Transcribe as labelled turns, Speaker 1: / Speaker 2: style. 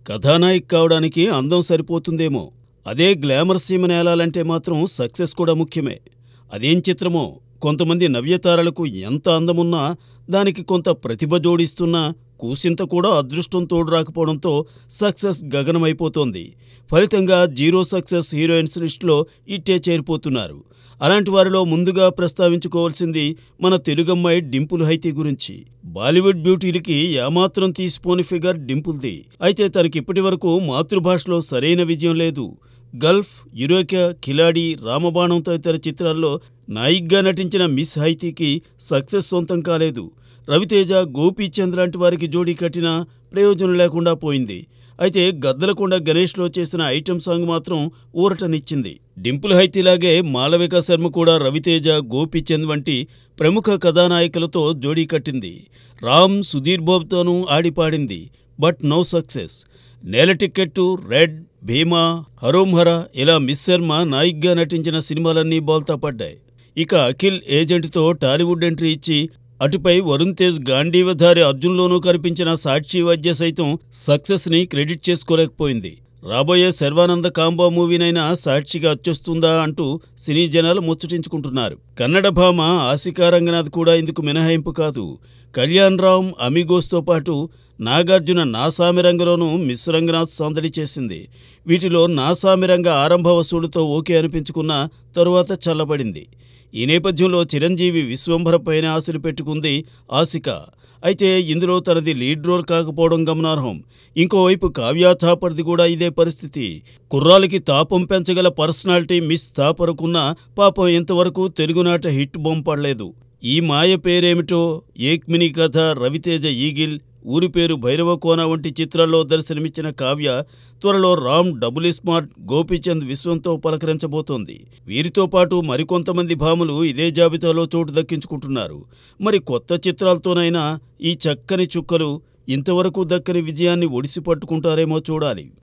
Speaker 1: కథానాయిక కావడానికి అందం సరిపోతుందేమో, అదే గ్లామర్ సీమను ఏలాలంటే మాత్రం సక్సెస్ కూడా ముఖ్యమే. అదేం చిత్రమో, కొంతమంది నవ్యతారలకు ఎంత అందమున్నా దానికి కొంత ప్రతిభ జోడిస్తున్నా కూసింత కూడా అదృష్టం తోడు రాకపోవడంతో సక్సెస్ గగనమైపోతోంది. ఫలితంగా జీరో సక్సెస్ హీరోయిన్స్ లిస్టులో ఇట్టే చేరిపోతున్నారు. అలాంటి వారిలో ముందుగా ప్రస్తావించుకోవాల్సింది మన తెలుగమ్మాయి డింపుల్ హైతి గురించి. బాలీవుడ్ బ్యూటీలకి ఏమాత్రం తీసిపోని ఫిగర్ డింపుల్ది. అయితే తనకిప్పటి వరకు మాతృభాషలో సరైన విజయం లేదు. గల్ఫ్, యురేకా, కిలాడి, రామబాణం తదితర చిత్రాల్లో నాయికగా నటించిన మిస్ హైతీకి సక్సెస్ సొంతం కాలేదు. రవితేజ, గోపీచంద్ లాంటి వారికి జోడీ కట్టినా ప్రయోజనం లేకుండా పోయింది. అయితే గద్దలకొండ గణేష్లో చేసిన ఐటెం సాంగ్ మాత్రం ఊరటనిచ్చింది. డింపుల్ హైతీలాగే మాళవిక శర్మ కూడా రవితేజ, గోపీచంద్ వంటి ప్రముఖ కథానాయకులతో జోడీ కట్టింది. రామ్, సుధీర్ బాబుతోనూ ఆడిపాడింది. But no success. Nela Ticket, Red, Bheemaa, Harom Hara ఇలా మిస్ శర్మ నాయికగా నటించిన సినిమాలన్నీ బోల్తా పడ్డాయి. ఇక అఖిల్ ఏజెంట్తో టాలీవుడ్ ఎంట్రీ ఇచ్చి అటుపై వరుణ్ తేజ్ గాంధీవధారి అర్జున్లోనూ కనిపించిన సాక్షి వైద్య సైతం సక్సెస్ని క్రెడిట్ చేసుకోలేకపోయింది. రాబోయే శర్వానంద కాంబో మూవీనైనా సాక్షిగా వచ్చేస్తుందా అంటూ సినీ జనాలు ముచ్చటించుకుంటున్నారు. కన్నడ భామ ఆసికా రంగనాథ్ కూడా ఇందుకు మినహాయింపు కాదు. కళ్యాణ్ రామ్, అమిగోస్తో పాటు నాగార్జున నాసామిరంగలోనూ మిస్ రంగనాథ్ సందడి చేసింది. వీటిలో నాసామిరంగ ఆరంభ వసూలుతో ఓకే అనిపించుకున్న తరువాత చల్లబడింది. ఈ నేపథ్యంలో చిరంజీవి విశ్వంభరపైన ఆశలు పెట్టుకుంది ఆసిక. అయితే ఇందులో తనది లీడ్ రోల్ కాకపోవడం గమనార్హం. ఇంకోవైపు కావ్య థాపర్ది కూడా ఇదే పరిస్థితి. కుర్రాలకి తాపం పెంచగల పర్సనాలిటీ మిస్ థాపర్కున్న పాపం ఇంతవరకు తెలుగునాట హిట్ బొంపడలేదు. ఈ మాయ పేరేమిటో, ఏక్మిని కథ, రవితేజ ఈగిల్, ఊరి పేరు భైరవకోన వంటి చిత్రాల్లో దర్శనమిచ్చిన కావ్య త్వరలో రామ్, డబుల్ స్మార్ట్, గోపీచంద్ విశ్వంతో పలకరించబోతోంది. వీరితో పాటు మరికొంతమంది భామలు ఇదే జాబితాలో చోటు దక్కించుకుంటున్నారు. మరి కొత్త చిత్రాలతోనైనా ఈ చక్కని చుక్కలు ఇంతవరకు దక్కని విజయాన్ని ఒడిసి పట్టుకుంటారేమో చూడాలి.